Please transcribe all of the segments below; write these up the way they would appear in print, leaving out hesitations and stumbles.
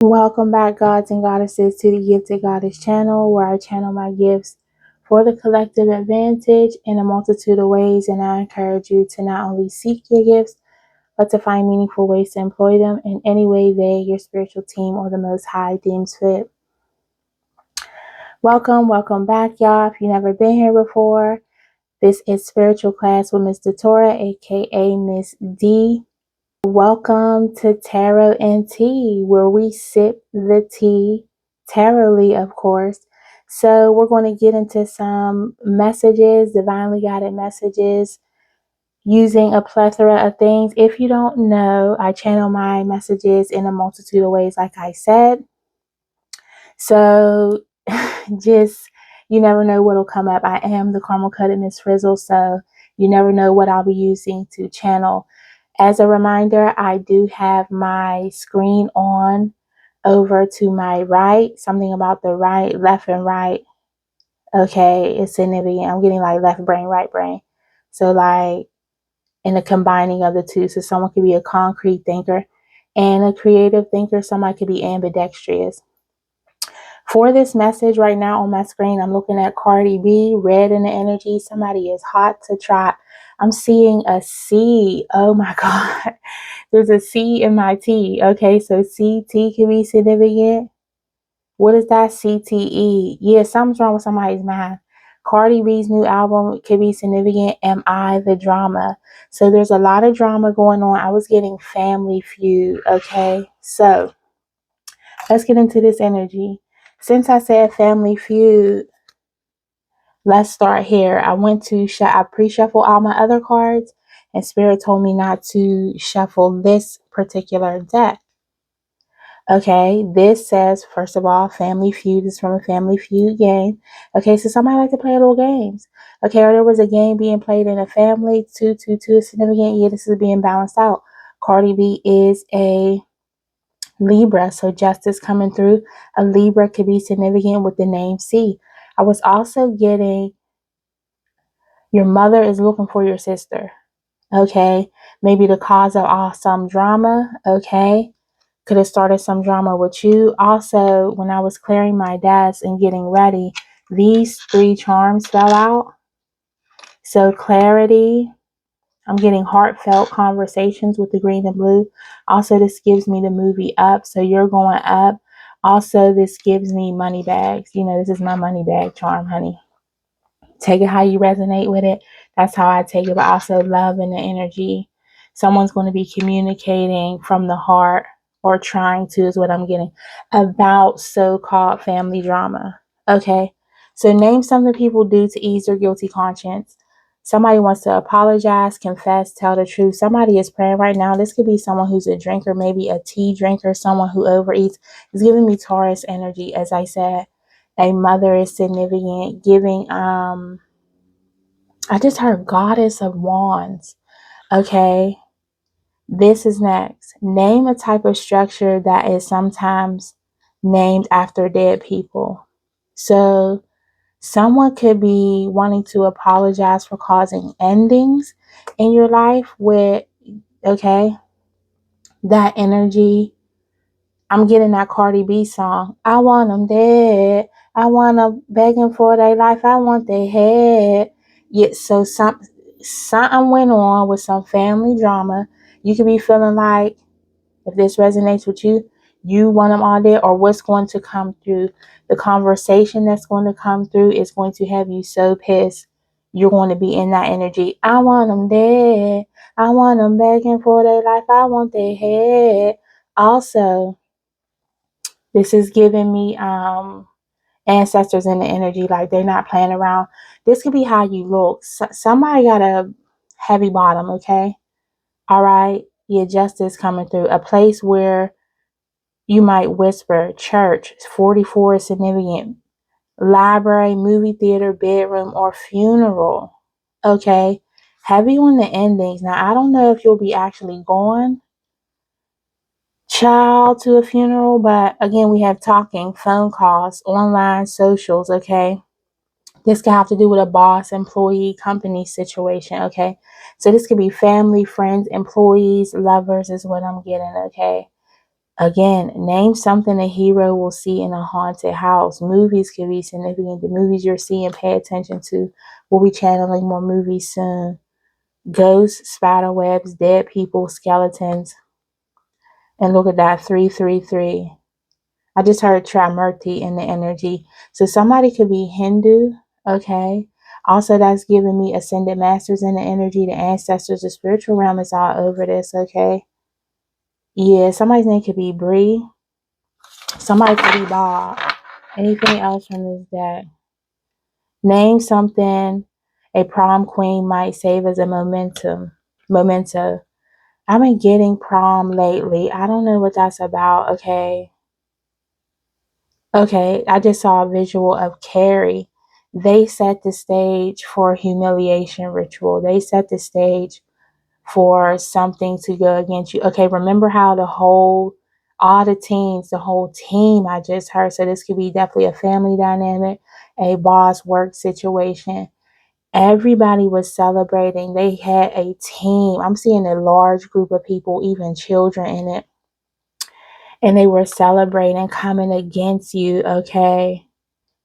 Welcome back, gods and goddesses, to the Gifted Goddess channel, where I channel my gifts for the collective advantage in a multitude of ways. And I encourage you to not only seek your gifts, but to find meaningful ways to employ them in any way they, your spiritual team, or the Most High deems fit. Welcome back, y'all. If you've never been here before, this is Spiritual Class with Miss Datora, aka Miss D. Welcome to Tarot and Tea, where we sip the tea, tarotly, of course. So we're going to get into some messages, divinely guided messages, using a plethora of things. If you don't know, I channel my messages in a multitude of ways, like I said. So just, you never know what'll come up. I am the Caramel Cutted Miss Frizzle, so you never know what I'll be using to channel. As a reminder, I do have my screen on over to my right. Something about the right, left and right. Okay, it's significant. I'm getting like left brain, right brain. So like in the combining of the two. So someone could be a concrete thinker and a creative thinker. Somebody could be ambidextrous. For this message right now on my screen, I'm looking at Cardi B, red in the energy. Somebody is hot to trot. I'm seeing a C. Oh my God. There's a C in my T. Okay, so CT can be significant. What is that? CTE. Yeah, something's wrong with somebody's mind. Cardi B's new album could be significant. Am I the drama? So there's a lot of drama going on. I was getting Family Feud. Okay, so let's get into this energy. Since I said Family Feud, let's start here. I went to I pre-shuffled all my other cards, and Spirit told me not to shuffle this particular deck. Okay, this says, first of all, Family Feud is from a Family Feud game. Okay, so somebody like to play little games. Okay, or there was a game being played in a family. 222 is significant. Yeah, this is being balanced out. Cardi B is a Libra, so justice coming through. A Libra could be significant with the name C. I was also getting your mother is looking for your sister. Okay, maybe the cause of some drama. Okay, could have started some drama with you. Also, when I was clearing my desk and getting ready, these 3 charms fell out. So clarity. I'm getting heartfelt conversations with the green and blue. Also, this gives me the movie Up. So you're going up. Also, this gives me money bags. You know, this is my money bag charm, honey. Take it how you resonate with it. That's how I take it. But also love and the energy. Someone's going to be communicating from the heart, or trying to, is what I'm getting, about so-called family drama. Okay. So name something people do to ease their guilty conscience. Somebody wants to apologize, confess, tell the truth. Somebody is praying right now. This could be someone who's a drinker, maybe a tea drinker, someone who overeats. It's giving me Taurus energy, as I said. A mother is significant. Giving, I just heard Goddess of Wands. Okay. This is next. Name a type of structure that is sometimes named after dead people. So someone could be wanting to apologize for causing endings in your life with, okay, that energy. I'm getting that Cardi B song. I want them dead. I want them begging for their life. I want their head. Yeah, so something went on with some family drama. You could be feeling like, if this resonates with you, you want them all dead, or what's going to come through. The conversation that's going to come through is going to have you so pissed. You're going to be in that energy. I want them dead. I want them begging for their life. I want their head. Also, this is giving me ancestors in the energy, like they're not playing around. This could be how you look. Somebody got a heavy bottom, okay? All right. Your justice coming through. A place where you might whisper. Church. 44 is significant. Library, movie theater, bedroom, or funeral. Okay. Heavy on the endings. Now, I don't know if you'll be actually going, child, to a funeral, but again, we have talking, phone calls, online socials. Okay. This could have to do with a boss, employee, company situation. Okay. So this could be family, friends, employees, lovers is what I'm getting. Okay. Again, name something a hero will see in a haunted house. Movies could be significant. The movies you're seeing, pay attention to. We'll be channeling more movies soon. Ghosts, spider webs, dead people, skeletons. And look at that, 333. I just heard Trimurti in the energy. So somebody could be Hindu, okay? Also, that's giving me ascended masters in the energy, the ancestors, the spiritual realm is all over this, okay? Yeah, somebody's name could be Bree. Somebody could be Bob. Anything else from this deck? Name something a prom queen might save as a memento. I've been getting prom lately. I don't know what that's about, okay? Okay, I just saw a visual of Carrie. They set the stage for a humiliation ritual. They set the stage for something to go against you. Okay, remember how all the teams, the whole team I just heard. So this could be definitely a family dynamic, a boss work situation. Everybody was celebrating. They had a team. I'm seeing a large group of people, even children in it. And they were celebrating coming against you, okay?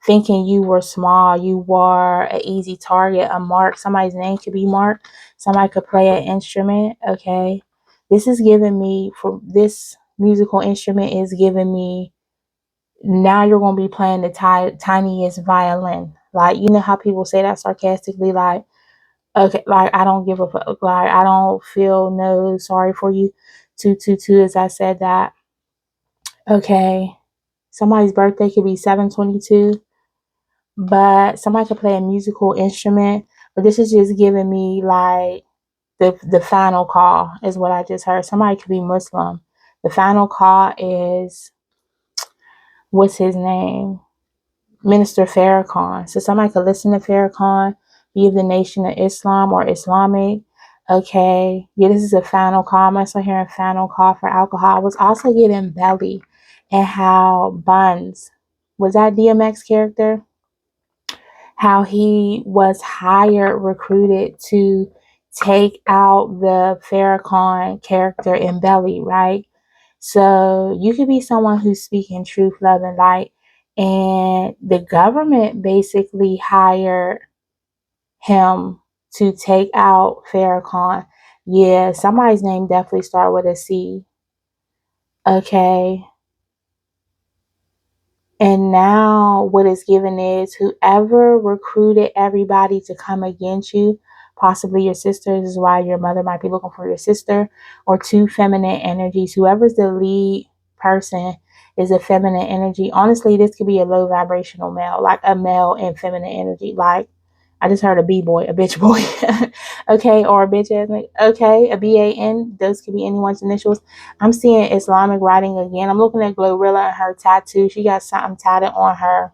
Thinking you were small, you were an easy target, a mark. Somebody's name could be Mark. Somebody could play an instrument, okay? This is giving me, for this musical instrument is giving me, now you're going to be playing the tiniest violin. Like, you know how people say that sarcastically, like, okay, like, I don't give a fuck, like, I don't feel no sorry for you. 222, as I said that. Okay. Somebody's birthday could be 722. But somebody could play a musical instrument. But this is just giving me like the final call is what I just heard. Somebody could be Muslim. The final call is, what's his name? Minister Farrakhan. So somebody could listen to Farrakhan, be of the Nation of Islam or Islamic. Okay. Yeah, this is a final call. I'm also hearing final call for alcohol. I was also getting Belly and how Buns, was that DMX character? How he was hired, recruited to take out the Farrakhan character in Belly, right? So you could be someone who's speaking truth, love, and light. And the government basically hired him to take out Farrakhan. Yeah, somebody's name definitely started with a C. Okay. And now what is given is whoever recruited everybody to come against you, possibly your sister, this is why your mother might be looking for your sister, or two feminine energies. Whoever's the lead person is a feminine energy. Honestly, this could be a low vibrational male, like a male and feminine energy. Like, I just heard a B-boy, a bitch boy. Okay, or a bitch ass nigga. Okay, a B-A-N. Those could be anyone's initials. I'm seeing Islamic writing again. I'm looking at Glorilla and her tattoo. She got something tatted on her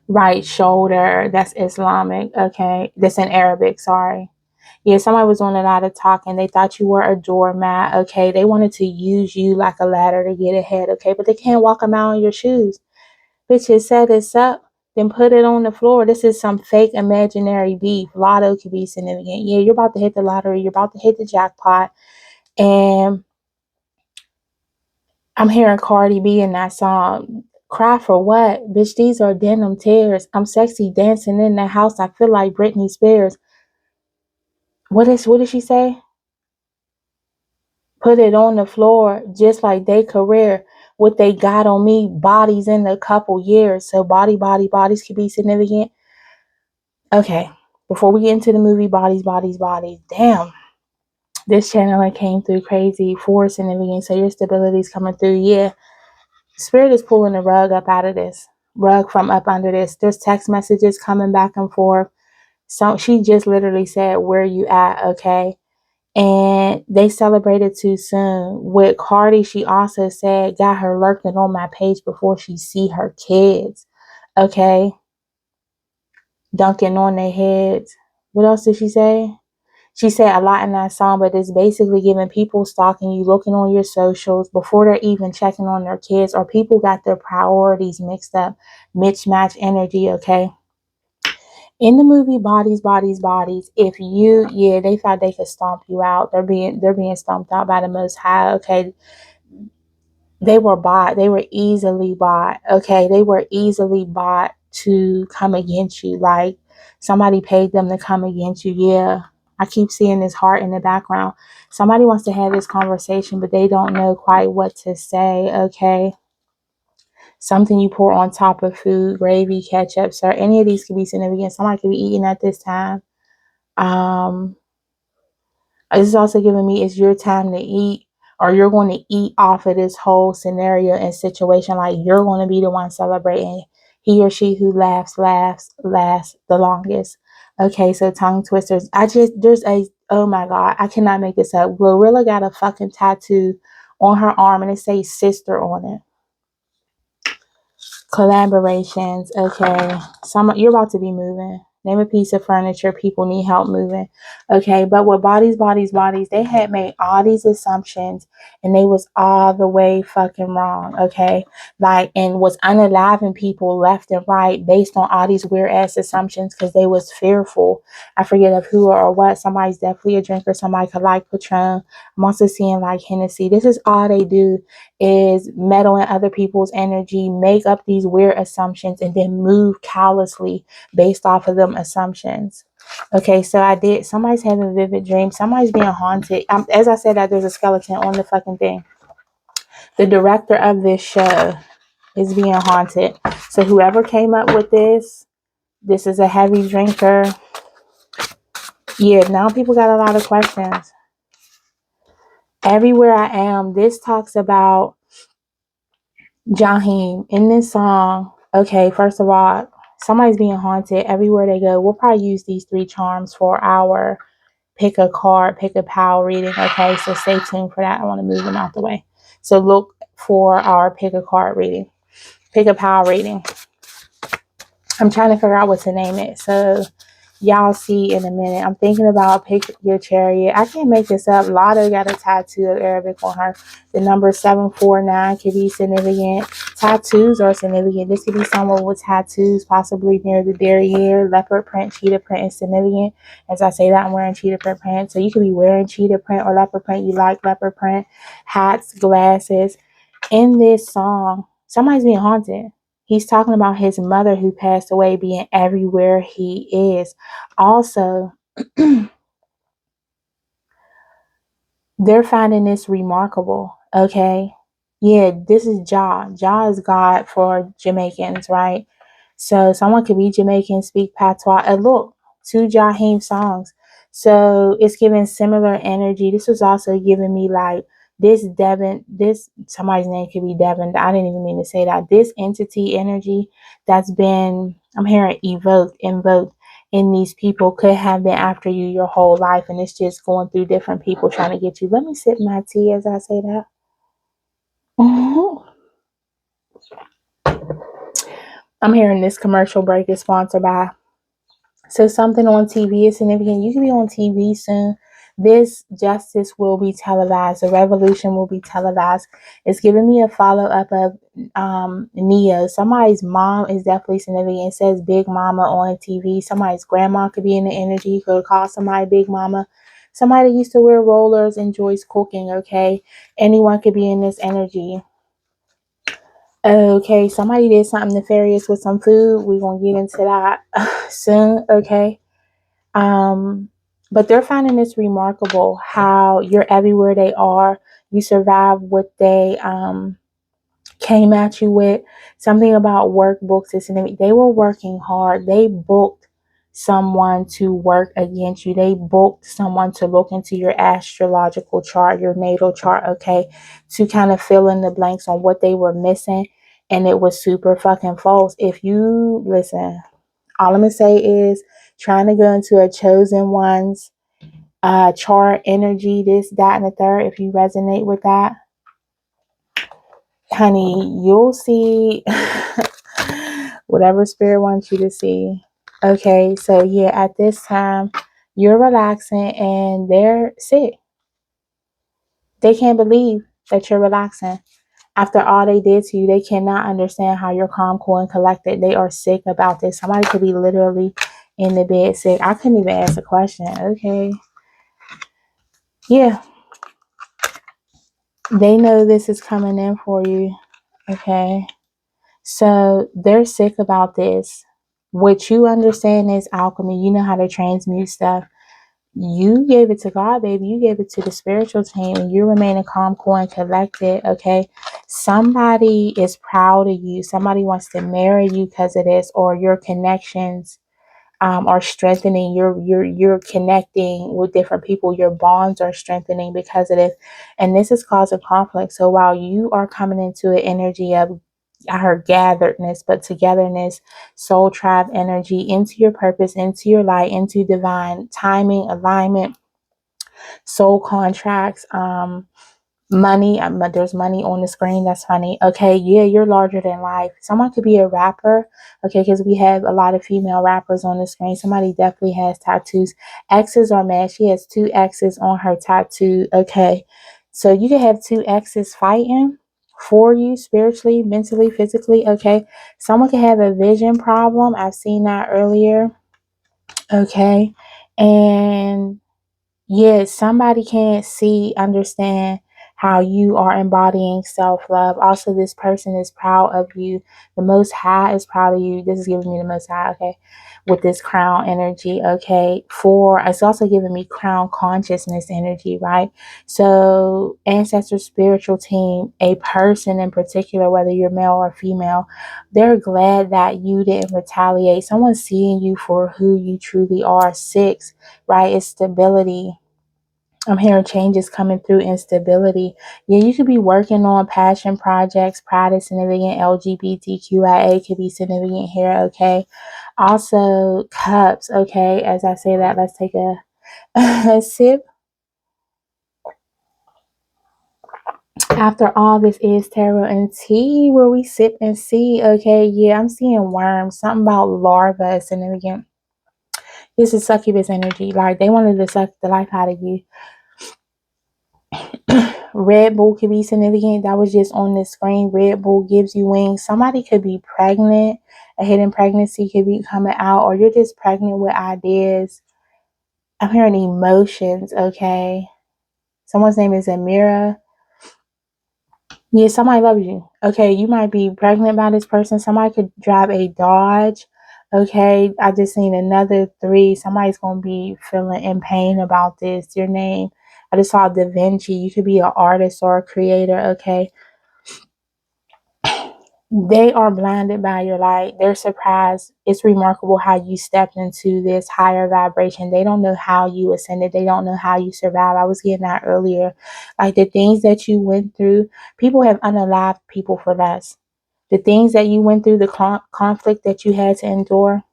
right shoulder. That's Islamic. Okay, that's in Arabic. Sorry. Yeah, somebody was doing a lot of talking. They thought you were a doormat. Okay, they wanted to use you like a ladder to get ahead. Okay, but they can't walk them out in your shoes. Bitches, set this up, then put it on the floor. This is some fake imaginary beef. Lotto could be significant. Yeah, you're about to hit the lottery. You're about to hit the jackpot. And I'm hearing Cardi B in that song. Cry for what? Bitch, these are denim tears. I'm sexy dancing in the house. I feel like Britney Spears. What did she say? Put it on the floor just like they career. What they got on me, bodies in a couple years. So bodies could be significant. Okay, before we get into the movie, bodies. Damn, this channeling came through crazy force in the beginning. So your stability is coming through. Yeah, Spirit is pulling the rug up out of this, rug from up under this. There's text messages coming back and forth. So she just literally said, "Where you at?" Okay. And they celebrated too soon. With Cardi, she also said, got her lurking on my page before she see her kids. Okay. Dunking on their heads. What else did she say? She said a lot in that song, but it's basically giving people stalking you, looking on your socials before they're even checking on their kids, or people got their priorities mixed up, mismatch energy, okay? In the movie Bodies, if you, yeah, they thought they could stomp you out. They're being stomped out by the Most High, okay? They were bought. They were easily bought. Okay. They were easily bought to come against you. Like somebody paid them to come against you. Yeah. I keep seeing this heart in the background. Somebody wants to have this conversation, but they don't know quite what to say. Okay. Something you pour on top of food, gravy, ketchup, sir. Any of these could be significant. Somebody could be eating at this time. Um, This is also giving me it's your time to eat, or you're going to eat off of this whole scenario and situation. Like you're going to be the one celebrating. He or she who laughs the longest. Okay, so tongue twisters. Oh my God, I cannot make this up. Glorilla got a fucking tattoo on her arm and it says sister on it. Collaborations. Okay. You're about to be moving. Name a piece of furniture people need help moving. Okay, but with bodies, they had made all these assumptions and they was all the way fucking wrong. Okay. Like and was unaliving people left and right based on all these weird ass assumptions because they was fearful. I forget of who or what. Somebody's definitely a drinker, somebody could like Patron. I'm also seeing like Hennessy. This is all they do is meddle in other people's energy, make up these weird assumptions, and then move callously based off of them assumptions. Okay, so somebody's having vivid dreams. Somebody's being haunted. As I said, that there's a skeleton on the fucking thing. The director of this show is being haunted. So whoever came up with this is a heavy drinker. Yeah, now people got a lot of questions. Everywhere I Am, this talks about Jaheim in this song. Okay, first of all, somebody's being haunted everywhere they go. We'll probably use these 3 charms for our pick a card, pick a power reading. Okay, so stay tuned for that. I want to move them out the way. So look for our pick a card reading, pick a power reading. I'm trying to figure out what to name it. So y'all see in a minute. I'm thinking about Pick Your Chariot. I can't make this up. Lotto got a tattoo of Arabic on her. The number 749 could be significant. Tattoos are significant. This could be someone with tattoos, possibly near the derriere. Leopard print, cheetah print is significant. As I say that, I'm wearing cheetah print. So you could be wearing cheetah print or leopard print. You like leopard print. Hats, glasses. In this song, somebody's being haunted. He's talking about his mother who passed away being everywhere he is. Also, they're finding this remarkable. Okay. Yeah, this is Jah. Jah is God for Jamaicans, right? So someone could be Jamaican, speak patois. And look, 2 Jaheim songs. So it's giving similar energy. This was also giving me like somebody's name could be Devin. I didn't even mean to say that. This entity energy that's been, I'm hearing invoked in these people could have been after you your whole life. And it's just going through different people trying to get you. Let me sip my tea as I say that. I'm hearing this commercial break is sponsored by. So something on TV is significant. You can be on TV soon. This justice will be televised. The revolution will be televised. It's giving me a follow up of Neo. Somebody's mom is definitely significant. It says Big Mama on TV. Somebody's grandma could be in the energy. You could call somebody Big Mama. Somebody used to wear rollers, enjoys cooking. Okay, anyone could be in this energy. Okay, somebody did something nefarious with some food. We're gonna get into that soon. Okay. But they're finding this remarkable how you're everywhere they are. You survive what they came at you with. Something about workbooks is significant. They were working hard. They booked someone to work against you. They booked someone to look into your astrological chart, your natal chart, okay, to kind of fill in the blanks on what they were missing. And it was super fucking false. If you listen, all I'm gonna say is trying to go into a chosen one's chart energy, this, that, and the third. If you resonate with that, honey, you'll see whatever spirit wants you to see. Okay, so yeah, at this time, you're relaxing and they're sick. They can't believe that you're relaxing. After all they did to you, they cannot understand how you're calm, cool, and collected. They are sick about this. Somebody could be literally in the bed sick. I couldn't even ask a question. Okay. Yeah. They know this is coming in for you. Okay. So they're sick about this. What you understand is alchemy. You know how to transmute stuff. You gave it to God, baby. You gave it to the spiritual team, and you're remaining calm, cool, and collected. Okay. Somebody is proud of you. Somebody wants to marry you because of this, or your connections are strengthening. You're connecting with different people. Your bonds are strengthening because of it, and this is causing conflict. So while you are coming into an energy of, I heard gatheredness, but togetherness, soul tribe energy, into your purpose, into your light, into divine timing, alignment, soul contracts, money. There's money on the screen. That's funny. Okay, yeah, you're larger than life. Someone could be a rapper. Okay, because we have a lot of female rappers on the screen. Somebody definitely has tattoos. X's are mad. She has 2 X's on her tattoo. Okay, so you can have 2 X's fighting for you spiritually, mentally, physically. Okay, someone could have a vision problem. I've seen that earlier. Okay, and yes, somebody can't see, understand how you are embodying self love. Also, this person is proud of you. The Most High is proud of you. This is giving me the Most High, okay, with this crown energy, okay. It's also giving me crown consciousness energy, right? So, ancestor spiritual team, a person in particular, whether you're male or female, they're glad that you didn't retaliate. Someone's seeing you for who you truly are. 6, right? It's stability. I'm hearing changes coming through, instability. Yeah, you could be working on passion projects. Pride is significant. LGBTQIA could be significant here. Okay. Also, cups. Okay. As I say that, let's take a sip. After all, this is tarot and tea, where we sip and see. Okay. Yeah, I'm seeing worms. Something about larva is significant. This is succubus energy. Like they wanted to suck the life out of you. Red Bull could be significant. That was just on the screen. Red Bull gives you wings. Somebody could be pregnant. A hidden pregnancy could be coming out, or you're just pregnant with ideas. I'm hearing emotions, okay? Someone's name is Amira. Yeah, somebody loves you. Okay, you might be pregnant by this person. Somebody could drive a Dodge. Okay, I just seen another 3. Somebody's going to be feeling in pain about this. Your name. I just saw Da Vinci. You could be an artist or a creator, okay? They are blinded by your light. They're surprised. It's remarkable how you stepped into this higher vibration. They don't know how you ascended. They don't know how you survived. I was getting that earlier. Like the things that you went through, people have unalived people for less. The things that you went through, the conflict that you had to endure.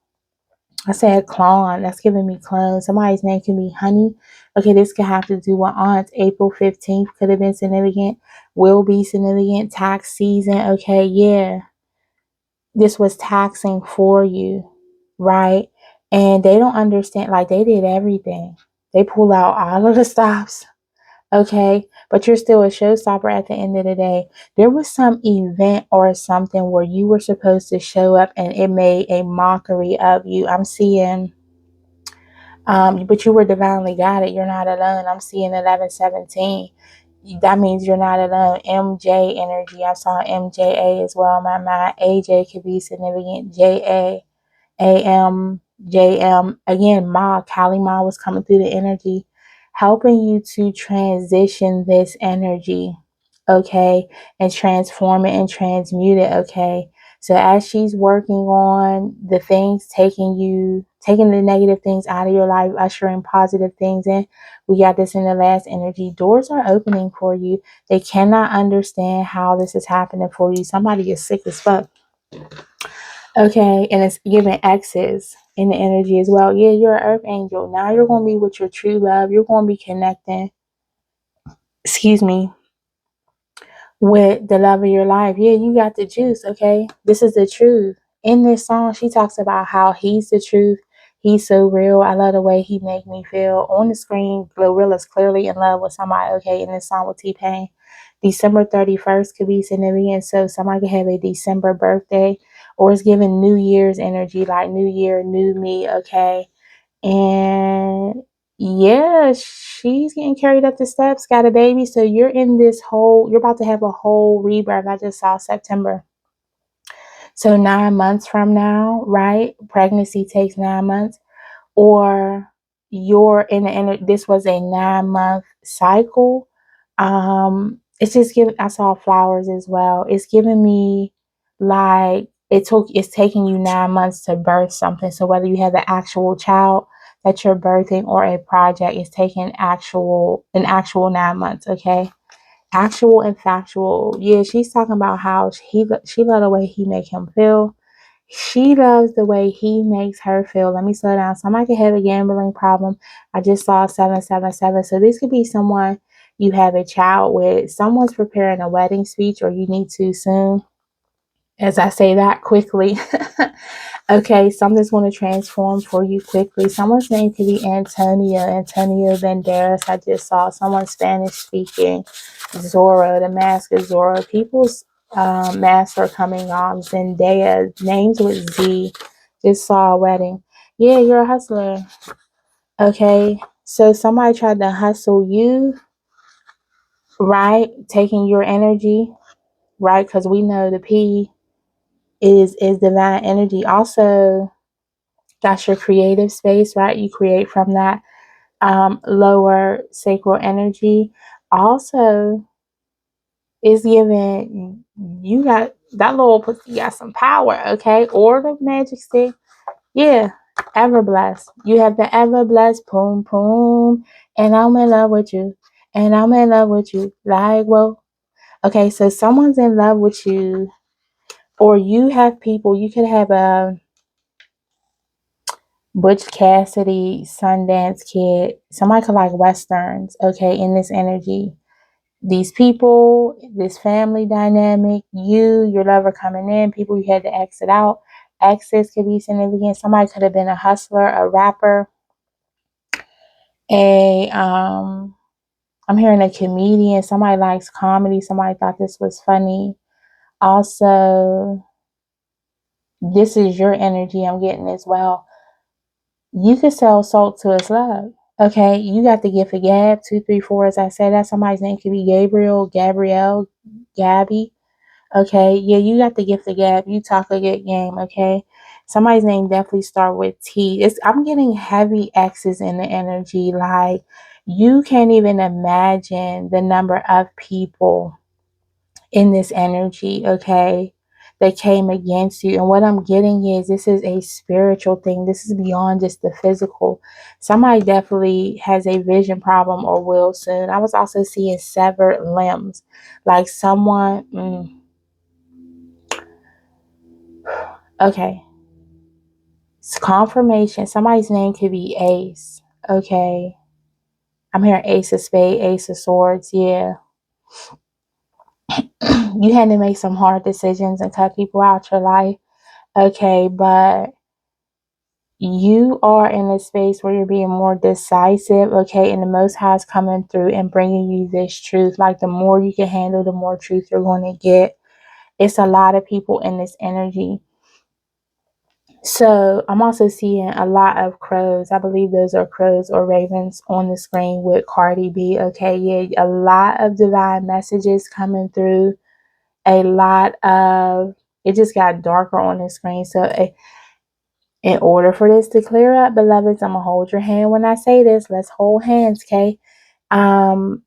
I said clone. That's giving me clone. Somebody's name can be Honey. Okay, this could have to do with aunts. April 15th could have been significant. Will be significant. Tax season. Okay, yeah, this was taxing for you, right? And they don't understand, like they did everything. They pull out all of the stops, okay? But you're still a showstopper at the end of the day. There was some event or something where you were supposed to show up and it made a mockery of you. I'm seeing, but you were divinely guided. You're not alone. I'm seeing 1117. That means you're not alone. MJ energy. I saw MJA as well. My mind. AJ could be significant. JA. AM, JM. Again, Ma, Kali Ma was coming through the energy, helping you to transition this energy, okay, and transform it and transmute it, okay. So as she's working on the things, taking the negative things out of your life, ushering positive things in, we got this in the last energy. Doors are opening for you. They cannot understand how this is happening for you. Somebody is sick as fuck. Okay, and it's giving X's in the energy as well. Yeah, you're an earth angel. Now you're going to be with your true love. You're going to be connecting, excuse me, with the love of your life. Yeah, you got the juice, okay? This is the truth. In this song, she talks about how he's the truth. He's so real. I love the way he make me feel. On the screen, Glorilla's clearly in love with somebody, okay, in this song with T-Pain. December 31st could be significant. So somebody could have a December birthday, or it's giving New Year's energy, like New Year, new me, okay? And Yeah, she's getting carried up the steps, got a baby. So you're about to have a whole rebirth. I just saw September. So 9 months from now, right? Pregnancy takes 9 months, or you're this was a 9 month cycle. It's just giving, I saw flowers as well. It's giving me like it's taking you 9 months to birth something. So whether you have the actual child that you're birthing or a project, it's taking an actual 9 months, okay? Actual and factual. Yeah, she's talking about how she loved the way he make him feel. She loves the way he makes her feel. Let me slow down. Somebody could have a gambling problem. I just saw 777. So this could be someone you have a child with. Someone's preparing a wedding speech, or you need to soon. As I say that quickly. Okay, something's going to transform for you quickly. Someone's name could be Antonio Banderas. I just saw someone Spanish speaking. Zorro, the mask of Zorro. People's masks are coming off. Zendaya, names with Z. Just saw a wedding. Yeah, you're a hustler. Okay, so somebody tried to hustle you, right? Taking your energy, right? Because we know the P is divine energy. Also, that's your creative space, right? You create from that lower sacral energy. Also, is giving you got that little pussy got some power, okay? Or the magic stick. Yeah, ever blessed. You have the ever blessed boom boom. And I'm in love with you. And I'm in love with you. Like, well, okay, so someone's in love with you, or you have people, you could have a Butch Cassidy, Sundance Kid, somebody could like Westerns, okay, in this energy. These people, this family dynamic, your lover coming in, people you had to exit out. Exits could be significant. Somebody could have been a hustler, a rapper, I'm hearing a comedian. Somebody likes comedy. Somebody thought this was funny. Also, this is your energy I'm getting as well. You could sell salt to his love. Okay, you got the gift of gab, 234. As I said, that somebody's name could be Gabriel, Gabrielle, Gabby. Okay, yeah, you got the gift of gab. You talk a good game. Okay, somebody's name definitely start with T. I'm getting heavy X's in the energy. Like you can't even imagine the number of people in this energy, okay, that came against you. And what I'm getting is this is a spiritual thing. This is beyond just the physical. Somebody definitely has a vision problem or will soon. I was also seeing severed limbs. Like someone, okay, it's confirmation. Somebody's name could be Ace, okay. I'm hearing Ace of Spades, Ace of Swords, yeah. You had to make some hard decisions and cut people out your life. Okay, but you are in a space where you're being more decisive, okay? And the Most High is coming through and bringing you this truth. Like the more you can handle, the more truth you're going to get. It's a lot of people in this energy. So I'm also seeing a lot of crows. I believe those are crows or ravens on the screen with Cardi B. Okay, yeah, a lot of divine messages coming through. It just got darker on the screen. So in order for this to clear up, beloveds, I'm gonna hold your hand when I say this. Let's hold hands, okay? Um,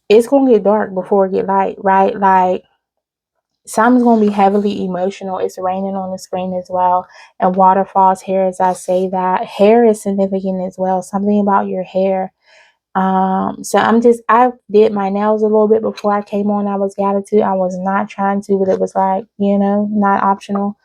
it's gonna get dark before it get light, right? Like something's gonna be heavily emotional. It's raining on the screen as well, and waterfalls here as I say that. Hair is significant as well. Something about your hair. So I did my nails a little bit before I came on. I was guided to. I was not trying to, but it was like, not optional.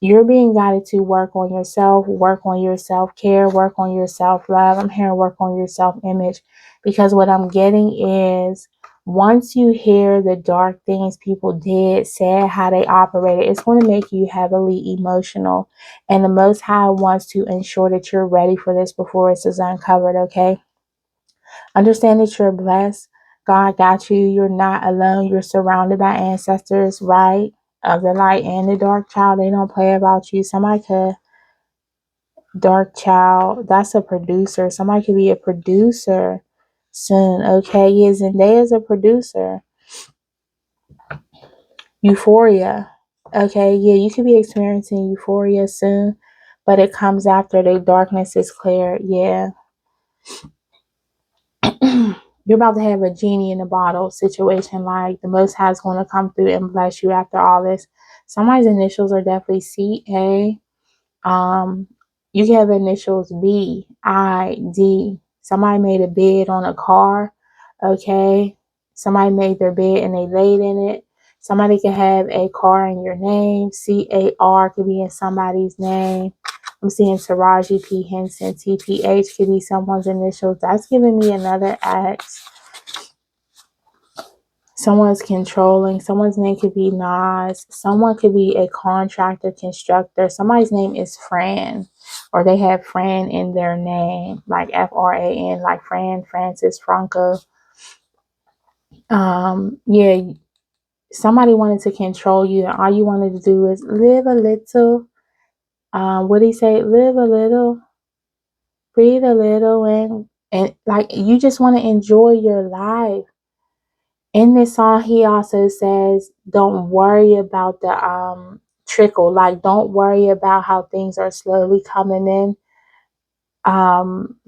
You're being guided to work on yourself, work on your self-care, work on your self-love. I'm hearing work on your self-image, because what I'm getting is once you hear the dark things people did, said, how they operated, it's going to make you heavily emotional. And the Most High wants to ensure that you're ready for this before it's uncovered, okay? Understand that you're blessed. God got you. You're not alone. You're surrounded by ancestors, right? Of the light and the dark, child. They don't play about you. Somebody could Dark child. That's a producer. Somebody could be a producer soon. Okay. Yeah, Zendaya's a producer. Euphoria. Okay. Yeah, you could be experiencing euphoria soon, but it comes after the darkness is cleared. Yeah. You're about to have a genie in a bottle situation. Like the Most High is going to come through and bless you after all this. Somebody's initials are definitely CA. You can have initials BID. Somebody made a bid on a car. Okay. Somebody made their bed and they laid in it. Somebody can have a car in your name. CAR could be in somebody's name. I'm seeing Taraji P. Henson. TPH could be someone's initials. That's giving me another X. Someone's controlling. Someone's name could be Nas. Someone could be a contractor, constructor. Somebody's name is Fran, or they have Fran in their name, like FRAN, like Fran, Francis, Franco. Yeah, somebody wanted to control you, and all you wanted to do is live a little. What do he say? Live a little, breathe a little, and like you just want to enjoy your life. In this song, he also says, don't worry about the trickle. Like, don't worry about how things are slowly coming in,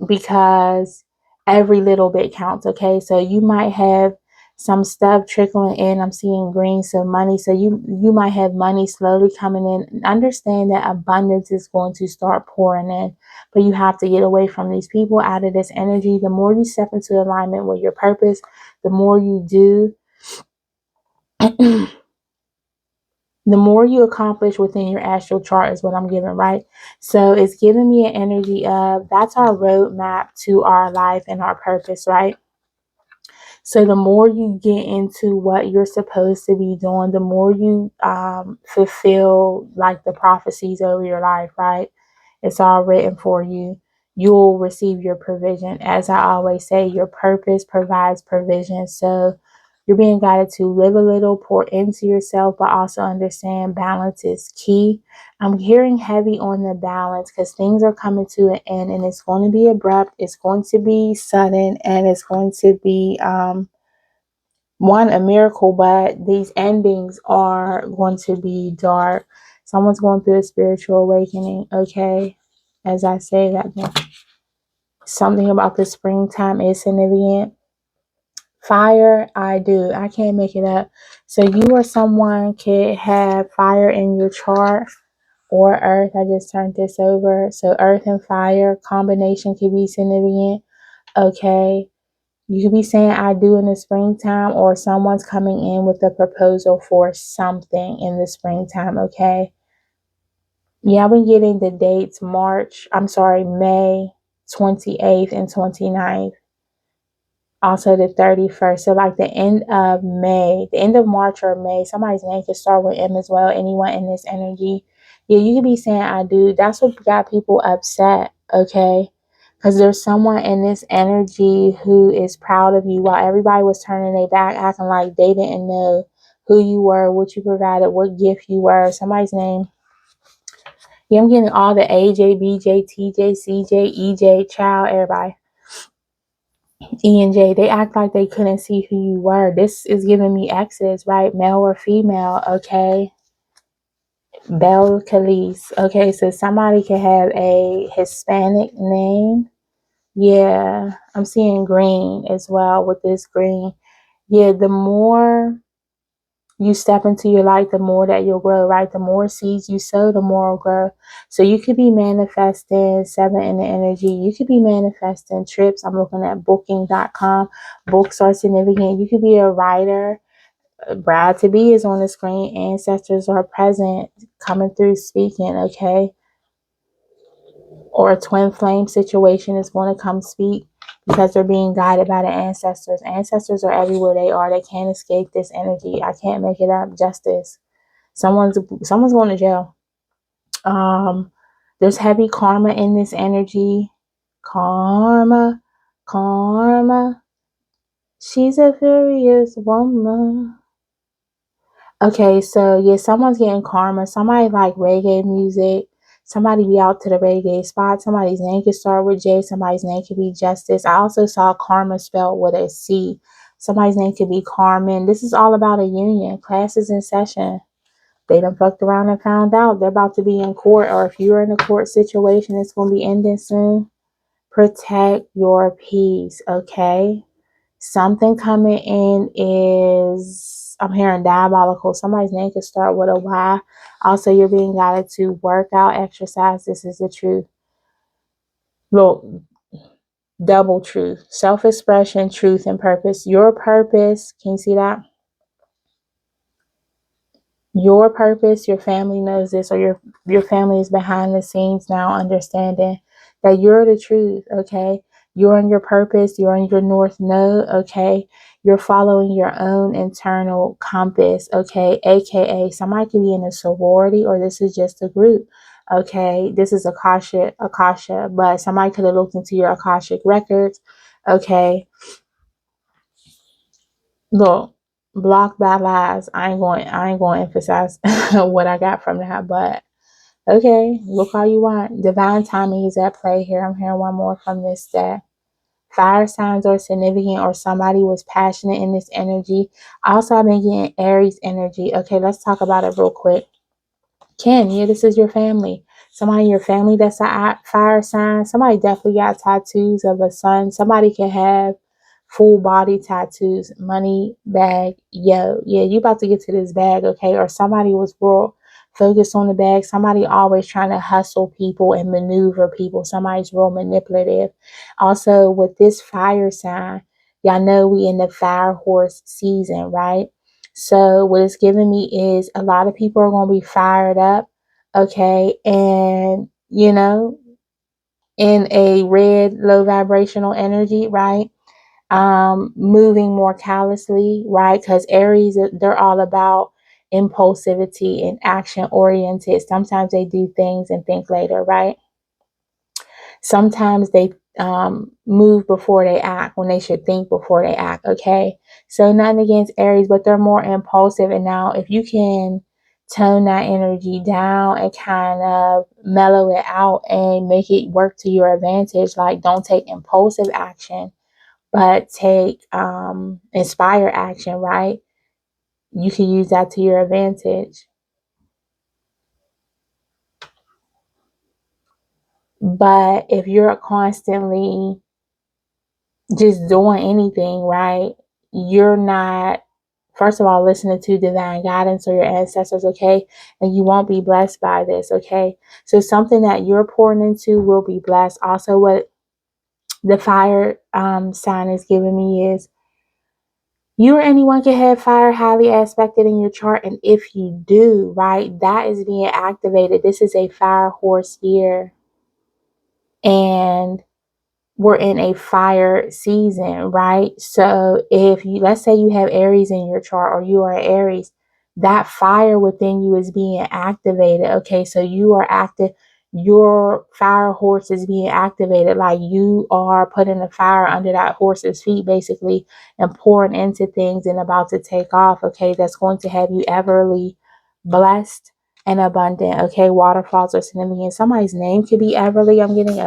because every little bit counts. Okay, so you might have some stuff trickling in. I'm seeing green, so money. So you might have money slowly coming in. Understand that abundance is going to start pouring in, but you have to get away from these people, out of this energy. The more you step into alignment with your purpose, the more you do, the more you accomplish within your astral chart is what I'm giving, right? So it's giving me an energy of that's our roadmap to our life and our purpose, right? So the more you get into what you're supposed to be doing, the more you fulfill like the prophecies over your life, right? It's all written for you. You'll receive your provision. As I always say, your purpose provides provision. So you're being guided to live a little, pour into yourself, but also understand balance is key. I'm hearing heavy on the balance because things are coming to an end, and it's going to be abrupt. It's going to be sudden, and it's going to be a miracle, but these endings are going to be dark. Someone's going through a spiritual awakening. Okay. As I say that, something about the springtime is significant. Fire, I can't make it up. So you or someone could have fire in your chart, or earth. I just turned this over. So earth and fire combination could be significant. Okay. You could be saying I do in the springtime, or someone's coming in with a proposal for something in the springtime. Okay. Yeah, I've been getting the dates May 28th and 29th. Also the 31st. So like the end of May, the end of March or May, somebody's name could start with M as well. Anyone in this energy. Yeah, you could be saying I do. That's what got people upset, okay? Because there's someone in this energy who is proud of you while everybody was turning their back, acting like they didn't know who you were, what you provided, what gift you were. Somebody's name. Yeah, I'm getting all the AJ, BJ, TJ, CJ, EJ, child, everybody. E and J, they act like they couldn't see who you were. This is giving me exes, right? Male or female, okay? Bel Khalees. Okay, so somebody could have a Hispanic name. Yeah, I'm seeing green as well with this green. Yeah, the more you step into your light, the more that you'll grow, right? The more seeds you sow, the more will grow. So you could be manifesting 7 in the energy. You could be manifesting trips. I'm looking at booking.com. Books are significant. You could be a writer. Bride to be is on the screen. Ancestors are present, coming through, speaking, okay? Or a twin flame situation is going to come speak because they're being guided by the ancestors. Ancestors are everywhere they are. They can't escape this energy. I can't make it up. Justice. Someone's going to jail. There's heavy karma in this energy. Karma. She's a furious woman. Okay, so yeah, someone's getting karma. Somebody like reggae music. Somebody be out to the reggae spot. Somebody's name could start with J. Somebody's name could be Justice. I also saw Karma spelled with a C. Somebody's name could be Carmen. This is all about a union. Classes in session. They done fucked around and found out they're about to be in court, or if you're in a court situation, it's going to be ending soon. Protect your peace, okay? Something coming in is, I'm hearing diabolical. Somebody's name could start with a Y. Also, you're being guided to work out, exercise. This is the truth. Look, double truth. Self-expression, truth, and purpose. Your purpose, can you see that? Your purpose, your family knows this, or your family is behind the scenes now understanding that you're the truth, okay? You're on your purpose, you're on your north node, okay? You're following your own internal compass, okay? AKA somebody could be in a sorority, or this is just a group, okay? This is Akasha, but somebody could have looked into your Akashic records, okay? Look, blocked by lies. I ain't going to emphasize what I got from that, but okay, look all you want. Divine timing is at play here. I'm hearing one more from this deck. Fire signs are significant, or somebody was passionate in this energy. Also, I've been getting Aries energy. Okay, let's talk about it real quick. Ken, yeah, this is your family. Somebody in your family that's a fire sign. Somebody definitely got tattoos of a sun. Somebody can have full body tattoos. Money, bag, yo. Yeah, you about to get to this bag, okay? Or somebody was real focused on the bag. Somebody always trying to hustle people and maneuver people. Somebody's real manipulative. Also, with this fire sign, y'all know we in the fire horse season, right? So what it's giving me is a lot of people are going to be fired up, okay, and in a red low vibrational energy, right? Moving more callously, right? Because Aries, they're all about impulsivity and action oriented. Sometimes they do things and think later, right? Sometimes they move before they act when they should think before they act, okay? So nothing against Aries, but they're more impulsive. And now if you can tone that energy down and kind of mellow it out and make it work to your advantage, like don't take impulsive action, but take inspire action, right? You can use that to your advantage. But if you're constantly just doing anything, right? You're not, first of all, listening to divine guidance or your ancestors, okay? And you won't be blessed by this, okay? So something that you're pouring into will be blessed. Also, what the fire sign is giving me is you or anyone can have fire highly aspected in your chart. And if you do, right, that is being activated. This is a fire horse year. And we're in a fire season, right? So if you, let's say you have Aries in your chart, or you are Aries, that fire within you is being activated. Okay, so you are active, your fire horse is being activated, like you are putting the fire under that horse's feet basically, and pouring into things and about to take off. Okay, that's going to have you everly blessed and abundant. Okay, waterfalls are significant. Somebody's name could be Everly. I'm getting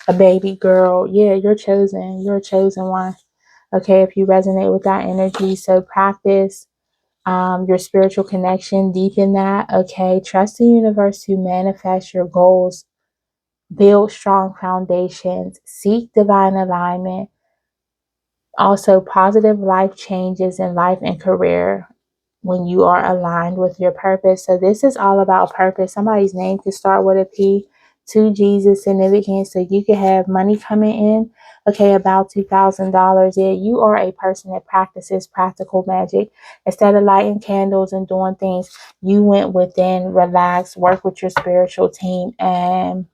a baby girl. Yeah, you're chosen. You're a chosen one. Okay, if you resonate with that energy. So practice your spiritual connection, deepen that. Okay, trust the universe to manifest your goals. Build strong foundations. Seek divine alignment. Also, positive life changes in life and career when you are aligned with your purpose. So this is all about purpose. Somebody's name could start with a P. To Jesus significant, so you can have money coming in. Okay, about $2,000. Yeah, you are a person that practices practical magic. Instead of lighting candles and doing things, you went within, relaxed, work with your spiritual team, and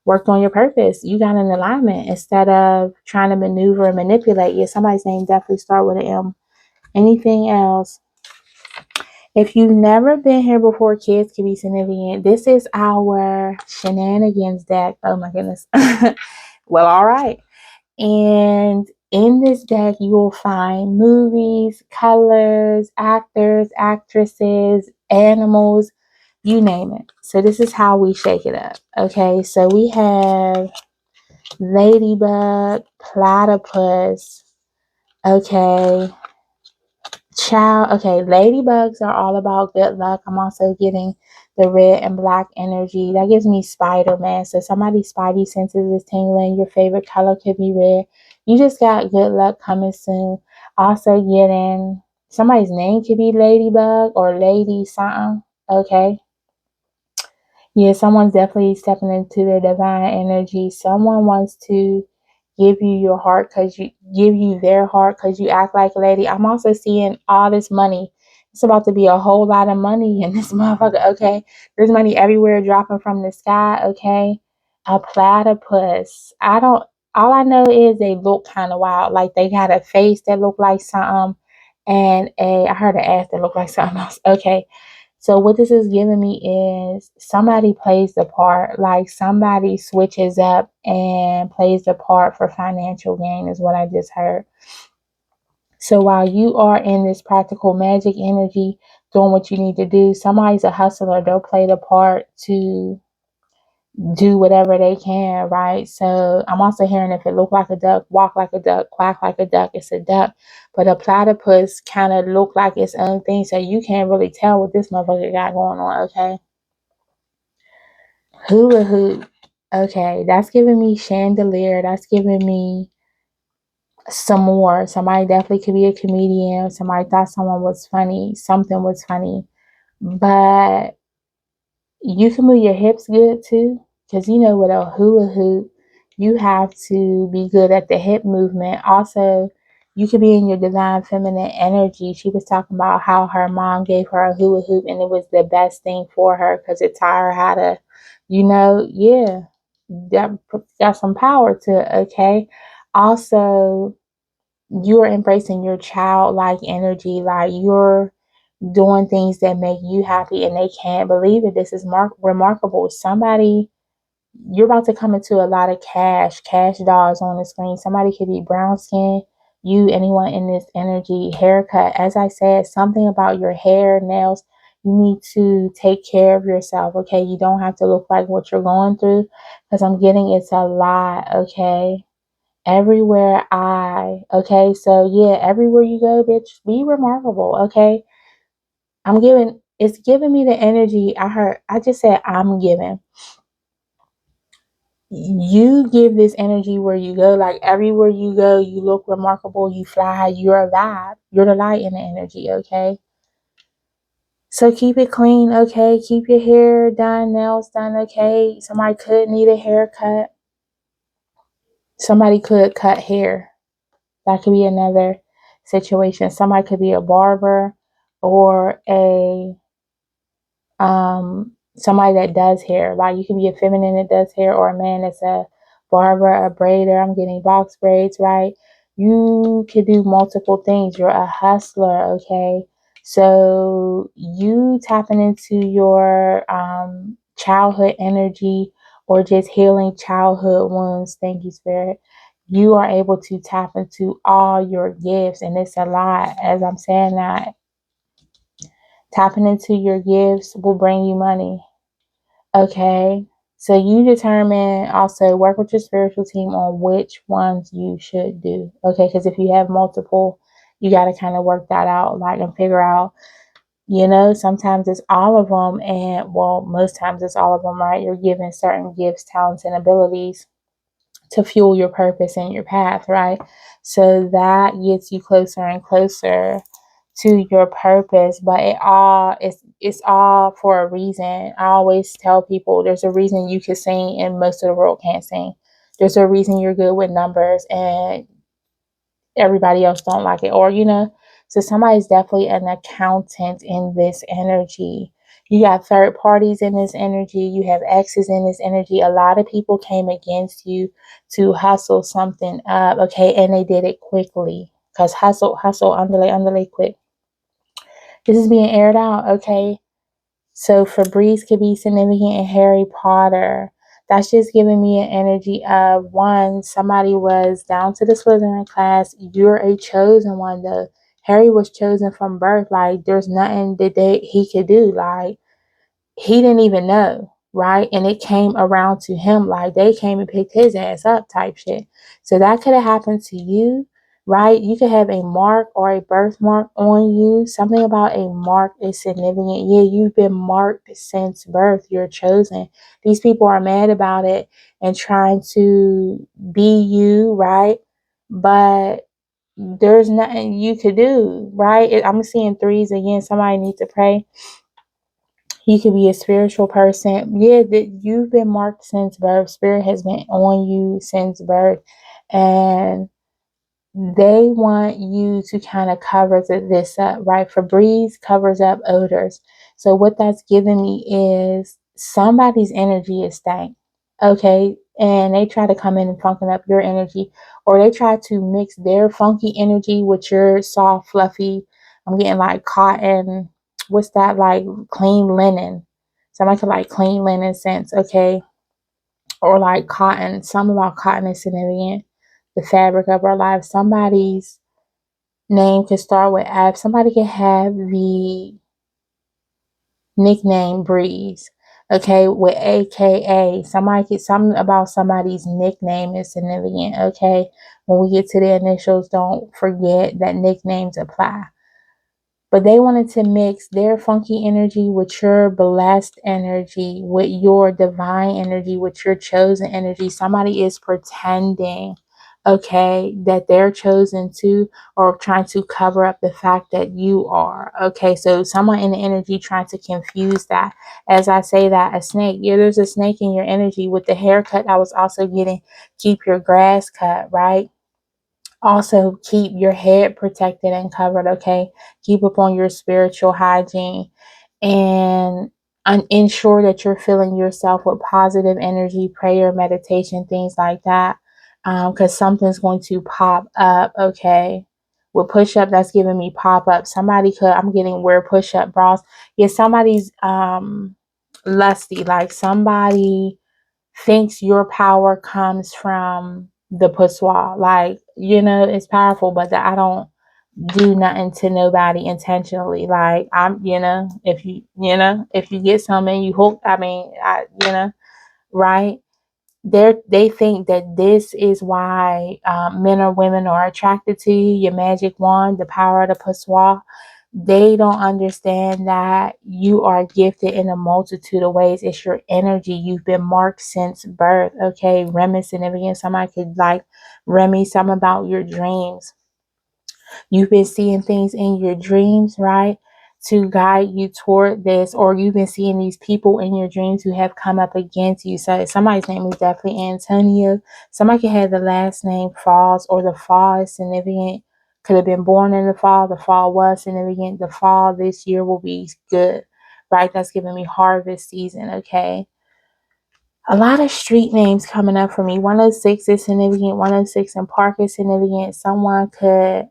worked on your purpose. You got an alignment instead of trying to maneuver and manipulate. Yeah, somebody's name definitely start with an M. Anything else? If you've never been here before, kids can be significant. This is our shenanigans deck. Oh my goodness. Well, all right. And in this deck, you will find movies, colors, actors, actresses, animals. you name it. So this is how we shake it up. Okay, so we have ladybug, platypus, okay, child. Okay, ladybugs are all about good luck. I'm also getting the red and black energy. That gives me Spider-Man. So somebody's spidey senses is tingling. Your favorite color could be red. You just got good luck coming soon. Also getting somebody's name could be Ladybug or Lady something. Okay. Yeah, someone's definitely stepping into their divine energy. Someone wants to give you your heart because you give you their heart because you act like a lady. I'm also seeing all this money. It's about to be a whole lot of money in this motherfucker. Okay, there's money everywhere dropping from the sky. Okay, a platypus. I don't. All I know is they look kind of wild. Like they got a face that look like something, and I heard an ass that looked like something else. Okay, so what this is giving me is somebody plays the part, like somebody switches up and plays the part for financial gain is what I just heard. So while you are in this practical magic energy, doing what you need to do, somebody's a hustler. They'll play the part to do whatever they can, right? So I'm also hearing if it look like a duck, walk like a duck, quack like a duck, it's a duck. But a platypus kind of look like its own thing, so you can't really tell what this motherfucker got going on, okay? Hula hoop. Okay, that's giving me chandelier. That's giving me some more. Somebody definitely could be a comedian. Somebody thought someone was funny. Something was funny. But you can move your hips good too, because you know with a hula hoop, you have to be good at the hip movement. Also, you could be in your divine feminine energy. She was talking about how her mom gave her a hula hoop and it was the best thing for her because it taught her how to, yeah, that got some power to it, okay? Also, you're embracing your childlike energy, like you're doing things that make you happy and they can't believe it. This is remarkable. Somebody, you're about to come into a lot of cash dollars on the screen. Somebody could be brown skin, you, anyone in this energy, haircut. As I said, something about your hair, nails. You need to take care of yourself, okay? You don't have to look like what you're going through because I'm getting it's a lot, okay? Everywhere okay? So yeah, everywhere you go, bitch, be remarkable, okay? It's giving me the energy. I just said I'm giving. You give this energy where you go, like everywhere you go, you look remarkable, you fly, you're a vibe. You're the light in the energy, okay? So keep it clean, okay? Keep your hair done, nails done, okay? Somebody could need a haircut. Somebody could cut hair. That could be another situation. Somebody could be a barber or a somebody that does hair. Like you can be a feminine that does hair or a man that's a barber, a braider. I'm getting box braids, right? You could do multiple things. You're a hustler, okay? So you tapping into your childhood energy or just healing childhood wounds. Thank you, Spirit. You are able to tap into all your gifts, and it's a lot. As I'm saying that, tapping into your gifts will bring you money. Okay. So you determine also work with your spiritual team on which ones you should do. Okay. Because if you have multiple, you got to kind of work that out, like, and figure out, sometimes it's all of them. And well, most times it's all of them, right? You're given certain gifts, talents, and abilities to fuel your purpose and your path, right? So that gets you closer and closer to your purpose, but it's all for a reason. I always tell people there's a reason you can sing and most of the world can't sing. There's a reason you're good with numbers and everybody else don't like it, or so somebody's definitely an accountant in this energy. You got third parties in this energy, you have exes in this energy. A lot of people came against you to hustle something up, okay, and they did it quickly because hustle underlay quick. This is being aired out, okay? So Febreze could be significant in Harry Potter. That's just giving me an energy of one, somebody was down to the Slytherin class. You're a chosen one though. Harry was chosen from birth. Like there's nothing that he could do. Like he didn't even know, right? And it came around to him like they came and picked his ass up type shit. So that could have happened to you, right? You could have a mark or a birthmark on you. Something about a mark is significant. Yeah, you've been marked since birth. You're chosen. These people are mad about it and trying to be you, right? But there's nothing you could do, right? I'm seeing threes again. Somebody needs to pray. You could be a spiritual person. Yeah, that you've been marked since birth. Spirit has been on you since birth. And they want you to kind of cover this up, right? Febreze covers up odors. So what that's giving me is somebody's energy is stank. Okay. And they try to come in and funkin' up your energy, or they try to mix their funky energy with your soft, fluffy. I'm getting like cotton. What's that? Like clean linen. Somebody could like clean linen scents. Okay. Or like cotton. Something about cotton is significant. The fabric of our lives. Somebody's name could start with F. Somebody could have the nickname Breeze. Okay, with AKA. Somebody could, something about somebody's nickname is significant. Okay. When we get to the initials, don't forget that nicknames apply. But they wanted to mix their funky energy with your blessed energy, with your divine energy, with your chosen energy. Somebody is pretending, okay, that they're chosen to, or trying to cover up the fact that you are. Okay, so someone in the energy trying to confuse that. As I say that, a snake, yeah, there's a snake in your energy. With the haircut, I was also getting keep your grass cut, right? Also, keep your head protected and covered, okay? Keep up on your spiritual hygiene and ensure that you're filling yourself with positive energy, prayer, meditation, things like that. Because something's going to pop up, okay? With push up, that's giving me pop up. Somebody could, I'm getting wear push up bras. Yeah, somebody's lusty, like somebody thinks your power comes from the pissoir. Like, it's powerful, but I don't do nothing to nobody intentionally. Like, if you get something, you hook, right? They think that this is why men or women are attracted to you, your magic wand, the power of the pissoir. They don't understand that you are gifted in a multitude of ways. It's your energy. You've been marked since birth. Okay, Remy significant. Somebody could like Remy something about your dreams. You've been seeing things in your dreams, right? To guide you toward this, or you've been seeing these people in your dreams who have come up against you. So somebody's name is definitely Antonio. Somebody could have the last name Falls, or the fall is significant. Could have been born in the fall. The fall was significant. The fall this year will be good, right? That's giving me harvest season, okay? A lot of street names coming up for me. 106 is significant. 106 in Park is significant. Someone could